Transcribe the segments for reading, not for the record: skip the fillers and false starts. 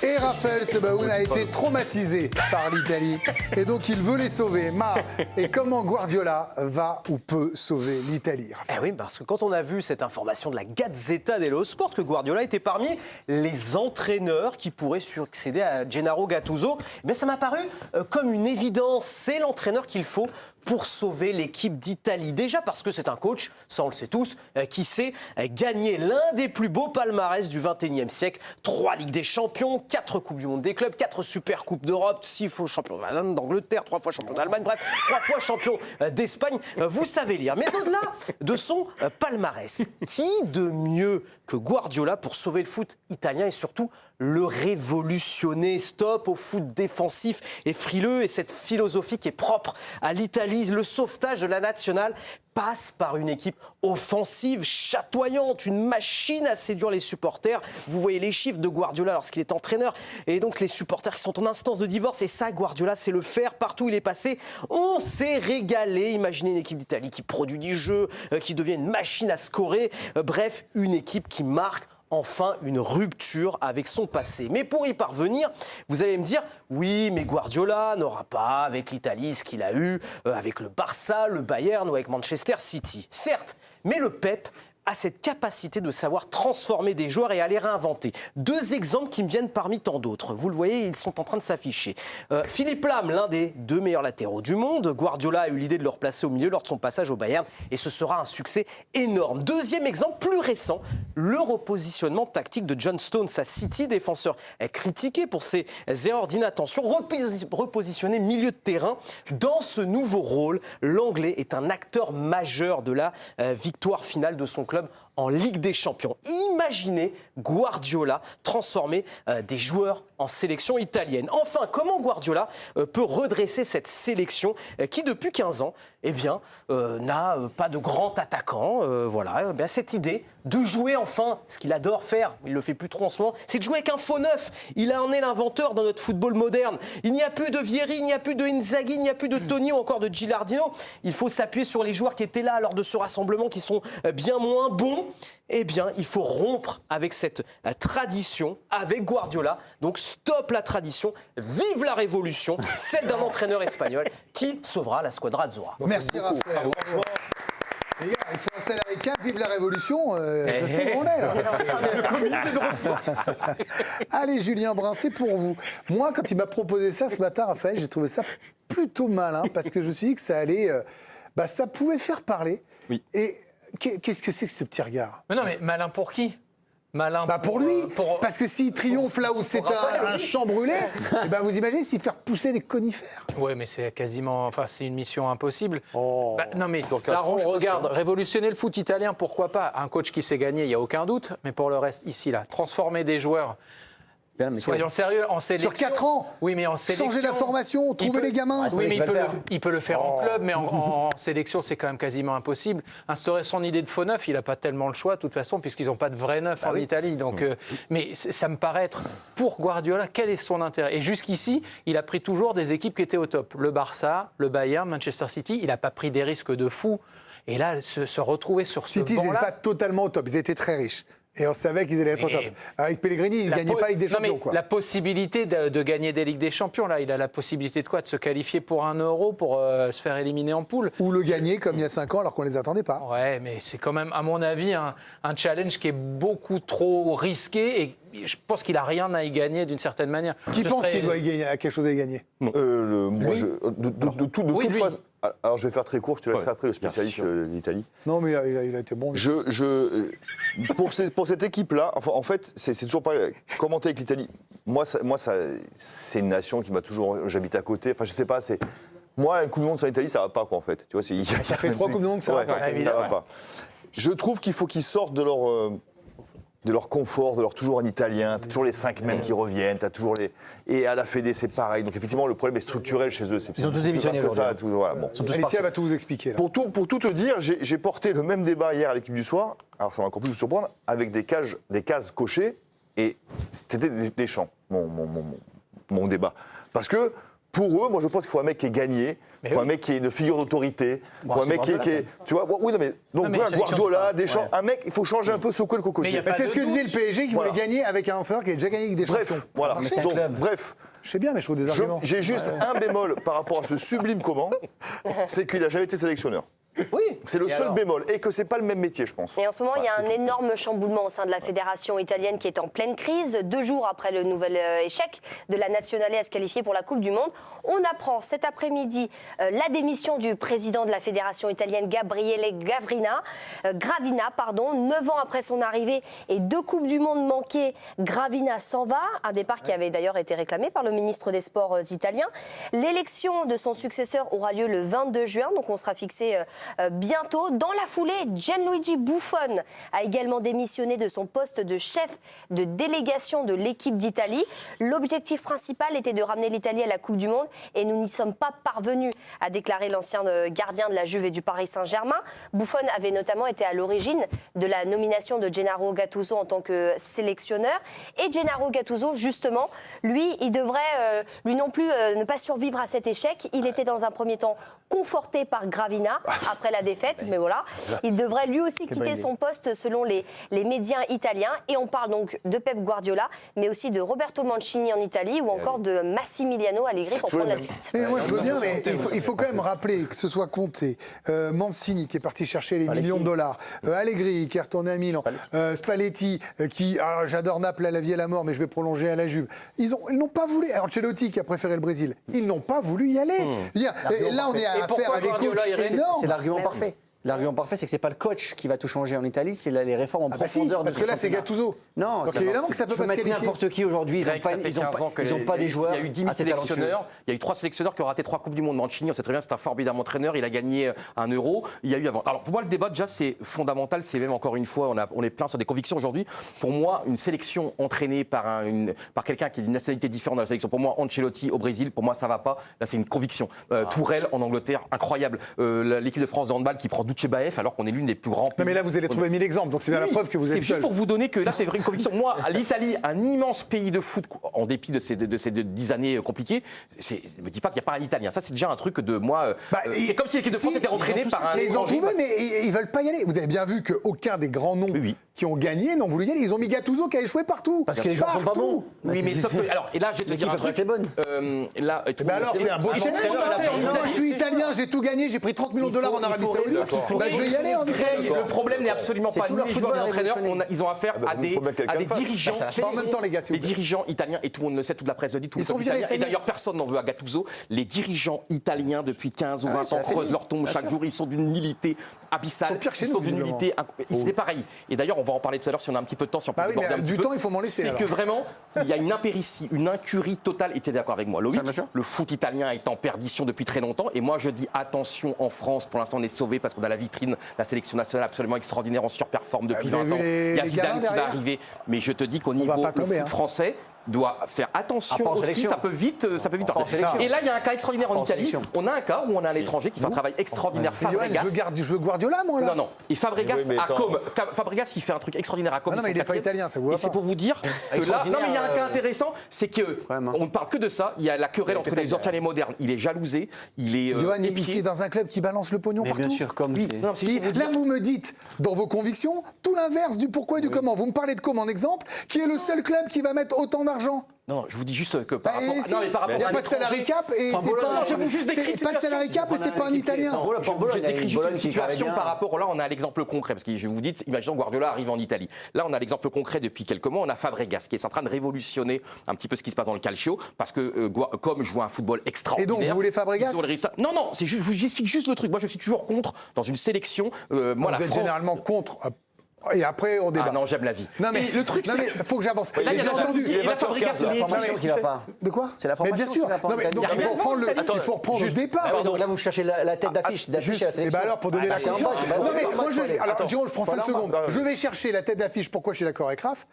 Et Raphaël Sebaoun a été traumatisé par l'Italie. Et donc, il veut les sauver. Et comment Guardiola va ou peut sauver l'Italie, Eh oui, parce que quand on a vu cette information de la Gazzetta dello Sport, que Guardiola était parmi les entraîneurs qui pourraient succéder à Gennaro Gattuso, eh bien, ça m'a paru comme une évidence. C'est l'entraîneur qu'il faut pour sauver l'équipe d'Italie. Déjà parce que c'est un coach, ça on le sait tous, qui sait gagner l'un des plus beaux palmarès du XXIe siècle. 3 Ligues des Champions, 4 Coupes du Monde des clubs, 4 Super Coupes d'Europe, 6 fois champion d'Angleterre, 3 fois champion d'Allemagne, bref, 3 fois champion d'Espagne. Vous savez lire. Mais au-delà de son palmarès, qui de mieux que Guardiola pour sauver le foot italien et surtout le révolutionner? Stop au foot défensif et frileux, et cette philosophie qui est propre à l'Italie. Le sauvetage de la nationale passe par une équipe offensive, chatoyante, une machine à séduire les supporters. Vous voyez les chiffres de Guardiola lorsqu'il est entraîneur, et donc les supporters qui sont en instance de divorce, et ça, Guardiola sait le faire partout où il est passé. On s'est régalé. Imaginez une équipe d'Italie qui produit du jeu, qui devient une machine à scorer. Bref, une équipe qui marque enfin une rupture avec son passé. Mais pour y parvenir, vous allez me dire, oui, mais Guardiola n'aura pas avec l'Italie ce qu'il a eu avec le Barça, le Bayern ou avec Manchester City. Certes, mais le Pep a cette capacité de savoir transformer des joueurs et à les réinventer. 2 exemples qui me viennent parmi tant d'autres. Vous le voyez, ils sont en train de s'afficher. Philippe Lahm, l'un des 2 meilleurs latéraux du monde. Guardiola a eu l'idée de le replacer au milieu lors de son passage au Bayern, et ce sera un succès énorme. 2e exemple, plus récent, le repositionnement tactique de John Stones à City, défenseur critiqué pour ses erreurs d'inattention, repositionné milieu de terrain. Dans ce nouveau rôle, l'Anglais est un acteur majeur de la victoire finale de son club en Ligue des Champions. Imaginez Guardiola transformer des joueurs en sélection italienne. Enfin, comment Guardiola peut redresser cette sélection qui, depuis 15 ans, n'a pas de grand attaquant. Voilà, cette idée de jouer enfin, ce qu'il adore faire, il le fait plus trop en ce moment, c'est de jouer avec un faux neuf. Il en est l'inventeur dans notre football moderne. Il n'y a plus de Vieri, il n'y a plus de Inzaghi, il n'y a plus de Toni ou encore de Gilardino. Il faut s'appuyer sur les joueurs qui étaient là lors de ce rassemblement, qui sont bien moins bons. Eh bien, il faut rompre avec cette tradition, avec Guardiola. Donc, stop la tradition, vive la révolution, celle d'un entraîneur espagnol qui sauvera la Squadra Azzurra. Merci Raphaël. Les gars, il faut un salarié, vive la révolution, je sais où on est là. Allez Julien Brun, c'est pour vous. Moi, quand il m'a proposé ça ce matin, Raphaël, j'ai trouvé ça plutôt malin, parce que je me suis dit que ça allait, ça pouvait faire parler. Oui. Et qu'est-ce que c'est que ce petit regard? Mais non, mais malin pour qui? Malin pour lui, parce que s'il triomphe là où c'est un champ brûlé, vous imaginez s'il fait repousser des conifères. Oui, mais c'est quasiment, c'est une mission impossible. Oh. Non mais là, on regarde, révolutionner le foot italien, pourquoi pas? Un coach qui sait gagner, il n'y a aucun doute, mais pour le reste, ici, là, transformer des joueurs. Soyons sérieux, en sélection. Sur 4 ans. Oui, mais en sélection. Changer la formation, trouver les gamins. Oui, mais il peut le faire en club, mais en sélection, c'est quand même quasiment impossible. Instaurer son idée de faux neuf, il n'a pas tellement le choix, de toute façon, puisqu'ils n'ont pas de vrai neuf en Italie. Donc, mais ça me paraît être, pour Guardiola, quel est son intérêt? Et jusqu'ici, il a pris toujours des équipes qui étaient au top. Le Barça, le Bayern, Manchester City, il n'a pas pris des risques de fou. Et là, se retrouver sur ce banc-là... City, ils n'étaient pas totalement au top, ils étaient très riches. Et on savait qu'ils allaient être au top. Avec Pellegrini, il ne gagnait pas la Ligue des Champions. La possibilité de gagner des Ligues des Champions, là, il a la possibilité de quoi? De se qualifier pour 1 euro, pour se faire éliminer en poule. Ou le gagner comme il y a 5 ans alors qu'on ne les attendait pas. Ouais, mais c'est quand même, à mon avis, un challenge qui est beaucoup trop risqué, et je pense qu'il n'a rien à y gagner d'une certaine manière. Qui pense qu'il doit y gagner, à quelque chose à y gagner? De toute façon. Alors, je vais faire très court, je te laisserai après le spécialiste d'Italie. Non, mais il a été bon. Pour cette équipe-là, en fait, c'est toujours pas commenter avec l'Italie. Moi, c'est une nation qui m'a toujours... J'habite à côté, enfin, je sais pas, c'est... Moi, un Coupe du Monde sans l'Italie, ça va pas, quoi, en fait. Tu vois, ça fait 3 Coupes du Monde que ça va pas. Ça va pas. Je trouve qu'il faut qu'ils sortent de leur confort, de leur toujours en italien, t'as toujours les 5 mêmes qui reviennent, t'as toujours les... Et à la Fédé, c'est pareil. Donc effectivement, le problème est structurel chez eux. Ils ont tous démissionné aujourd'hui. Voilà, bon. Alicia va tout vous expliquer. Là. Pour tout te dire, j'ai porté le même débat hier à l'équipe du soir, alors ça va encore plus vous surprendre, avec des cases cochées, et c'était Deschamps, mon débat. Parce que pour eux, moi je pense qu'il faut un mec qui est gagné, il faut un mec qui est une figure d'autorité, il faut un mec qui est. Tu vois, oui, non, mais. Donc, Guardiola, Deschamps, un mec, il faut changer un peu secouer le cocotier. C'est ce que disait le PSG qui voulait gagner avec un entraîneur qui a déjà gagné avec des champions. Voilà. Donc, bref. Je sais bien, mais je trouve des arguments. J'ai juste un bémol par rapport à ce sublime comment, c'est qu'il n'a jamais été sélectionneur. Oui. C'est le seul bémol, et que c'est pas le même métier, je pense. Et en ce moment, il y a un énorme chamboulement au sein de la fédération italienne qui est en pleine crise. 2 jours après le nouvel échec de la Nazionale à se qualifier pour la Coupe du Monde, on apprend cet après-midi la démission du président de la fédération italienne, Gabriele Gravina. 9 ans après son arrivée et 2 Coupes du Monde manquées, Gravina s'en va. Un départ qui avait d'ailleurs été réclamé par le ministre des Sports italien. L'élection de son successeur aura lieu le 22 juin, donc on sera fixé bientôt. Dans la foulée, Gianluigi Buffon a également démissionné de son poste de chef de délégation de l'équipe d'Italie. L'objectif principal était de ramener l'Italie à la Coupe du Monde et nous n'y sommes pas parvenus, a déclaré l'ancien gardien de la Juve et du Paris Saint-Germain. Buffon avait notamment été à l'origine de la nomination de Gennaro Gattuso en tant que sélectionneur. Et Gennaro Gattuso, justement, lui, il devrait, lui non plus, ne pas survivre à cet échec. Il était dans un premier temps conforté par Gravina après la défaite, mais voilà. Il devrait lui aussi quitter son poste selon les médias italiens. Et on parle donc de Pep Guardiola, mais aussi de Roberto Mancini en Italie ou encore de Massimiliano Allegri pour prendre la suite. Mais moi je veux bien, mais il faut quand même rappeler que ce soit Conte, Mancini qui est parti chercher les millions de dollars, Allegri qui est retourné à Milan, Spalletti qui, j'adore Naples à la vie et à la mort, mais je vais prolonger à la Juve. Ils n'ont pas voulu. Ancelotti qui a préféré le Brésil, ils n'ont pas voulu y aller. Là on est à affaire à des coachs énormes. C'est l'argument parfait. L'argument parfait, c'est que c'est pas le coach qui va tout changer en Italie, c'est les réformes en profondeur. Parce que là, c'est Gattuso. Non, donc évidemment que ça peut pas se mettre qualifier. n'importe qui aujourd'hui. Ils n'ont pas des joueurs. Il y a eu 10 000 sélectionneurs. Il y a eu 3 sélectionneurs qui ont raté 3 Coupes du Monde. Mancini, on sait très bien, c'est un formidable entraîneur. Il a gagné un Euro. Il y a eu avant. Alors pour moi, le débat déjà, c'est fondamental. C'est même encore une fois, on est plein sur des convictions aujourd'hui. Pour moi, une sélection entraînée par quelqu'un qui a une nationalité différente dans la sélection. Pour moi, Ancelotti au Brésil, pour moi, ça va pas. Là, c'est une conviction. Tourelle en Angleterre, incroyable. L'équipe de France de handball qui prend Dutchebaev alors qu'on est l'une des plus grands. Non mais là vous allez trouver 1000 exemples, donc c'est bien la preuve que vous êtes seul. C'est juste pour vous donner que là c'est vrai une conviction. Moi, l'Italie, un immense pays de foot, en dépit de ces 10 années compliquées, ne me dis pas qu'il n'y a pas un Italien. Ça c'est déjà un truc de moi. C'est comme si l'équipe de France était entraînée par un. Ils ont trouvé, mais ils veulent pas y aller. Vous avez bien vu qu'aucun des grands noms qui ont gagné n'ont voulu y aller. Ils ont mis Gattuso qui a échoué partout. Parce que les joueurs sont pas bons. Oui, mais sauf que, alors, et là je vais te dire un truc. C'est bonne. Là, alors c'est un beau je suis italien, j'ai tout gagné, j'ai pris 30 millions de dollars en Arabie Saoudite. Je vais y aller en Italie. Le problème n'est absolument pas ni les joueurs ni les entraîneurs. Ils ont affaire à des dirigeants. En même temps, les gars, les dirigeants italiens, et tout le monde le sait, toute la presse le dit, tout le sont monde virés, italien. Et d'ailleurs, personne n'en veut à Gattuso. Les dirigeants italiens, depuis 15 ou 20 ans, creusent leur tombe chaque jour. Ils sont d'une nullité abyssale. Ils sont pires que chez ils nous, sont d'une nullité. C'est pareil. Et d'ailleurs, on va en parler tout à l'heure si on a un petit peu de temps. Si on peut mais du temps, il faut m'en laisser. C'est que vraiment, il y a une impéritie, une incurie totale. Et tu es d'accord avec moi, Loïc? Le foot italien est en perdition depuis très longtemps. Et moi, je dis attention, en France, pour l'instant, on est sauvé parce qu'on a la vitrine, la sélection nationale absolument extraordinaire, on surperforme depuis 20 ans. Il y a Zidane qui va arriver. Mais je te dis qu'au niveau du foot français, doit faire attention aussi, ça peut vite partir. Et là, il y a un cas extraordinaire en Italie. On a un cas où on a un étranger qui fait un travail extraordinaire, Fabregas. Je veux Guardiola, moi, là. Non. Et Fabregas à Comme. Fabregas, il fait un truc extraordinaire à Comme. Non, mais il n'est pas italien, ça vous voit pas. Et c'est pour vous dire que là, non, mais il y a un cas intéressant, c'est que on ne parle que de ça. Il y a la querelle entre les anciens et les modernes. Il est jalousé, il est ici dans un club qui balance le pognon partout. Bien sûr, comme. Là, vous me dites, dans vos convictions, tout l'inverse du pourquoi et du comment. Vous me parlez de Comme en exemple, qui est le seul club qui va mettre autant d'argent. Non, je vous dis juste que par rapport. Non, mais par rapport. Il n'y a pas de salarié cap et c'est pas de salarié cap et c'est pas un Italien. Je décris juste une situation par rapport. Là, on a l'exemple concret parce que je vous dis, imaginons Guardiola arrive en Italie. Là, on a l'exemple concret depuis quelques mois. On a Fabregas qui est en train de révolutionner un petit peu ce qui se passe dans le calcio parce que Comme joue un football extraordinaire. Et donc vous voulez Fabregas? Non, c'est juste, je vous explique juste le truc. Moi, je suis toujours contre dans une sélection. Moi, la France. Vous êtes généralement contre. Et après, on débat. Ah non, j'aime la vie. Non, mais le truc, c'est. Il faut que j'avance. Là, il y a entendu. C'est la formation qui ne va pas. De quoi? C'est la formation qui ne va pas. Non, mais donc il faut reprendre le départ. Donc là, vous cherchez la tête d'affiche à la sélection. Et bien alors, pour donner la confiance. Non, mais moi, alors, Jérôme, je prends 5 secondes. Je vais chercher la tête d'affiche. Pourquoi je suis d'accord avec Raph?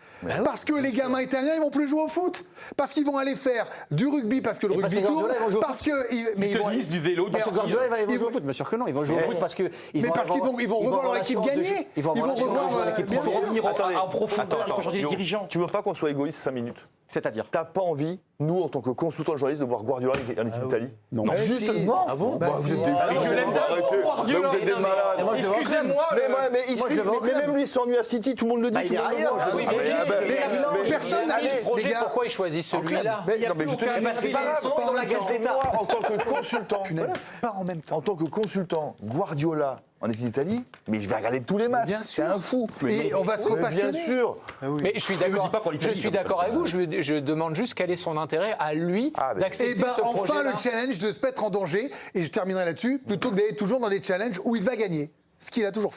Parce que les gamins italiens, ils vont plus jouer au foot. Parce qu'ils vont aller faire du rugby, parce que le rugby tourne. Parce que. Mais ils vont du vélo, du Guardiola, ils vont jouer au foot. Bien sûr que non. Ils vont jouer au foot parce que. Mais parce qu'ils vont revoir leur équipe gagner. Ils vont revoir l'équipe en profondeur, il faut changer les dirigeants. Tu veux pas qu'on soit égoïste 5 minutes? C'est-à-dire T'as pas envie, nous, en tant que consultants journalistes, de voir Guardiola en équipe d'Italie? Non. Bah, Juste si. non. Ah bon Bah, Bah, vous si. êtes des Ah, fous, je l'aime arrêtez. Guardiola, Mais vous êtes des non, mais- malades. moi, je le veux Excusez-moi. Mais même lui, il s'ennuie à City, tout le monde le dit. Bah, il tout est le monde le ailleurs, voit. je le Oui, vois. mais personne n'a allez, les projet, gars. pourquoi il choisit celui-là Mais Il y a non, mais plus je te aucun- dis, Parce c'est qu'il pas est grave. son dans la Gazzetta. Moi, en tant que consultant, Punaise, pas en même temps. en tant que consultant, Guardiola en équipe d'Italie, mais je vais regarder tous les matchs. Bien C'est sûr. un fou. Et on va se Mais repassionner. bien sûr. Mais je suis Je ne d'accord. dis pas qu'en Je Italie, suis ça d'accord peut avec vous. Je demande juste quel est son intérêt à lui Ah, mais- d'accepter Et ben ce enfin projet-là. le challenge de se mettre en danger, et je terminerai là-dessus, plutôt que d'aller toujours dans des challenges où il va gagner, ce qu'il a toujours fait.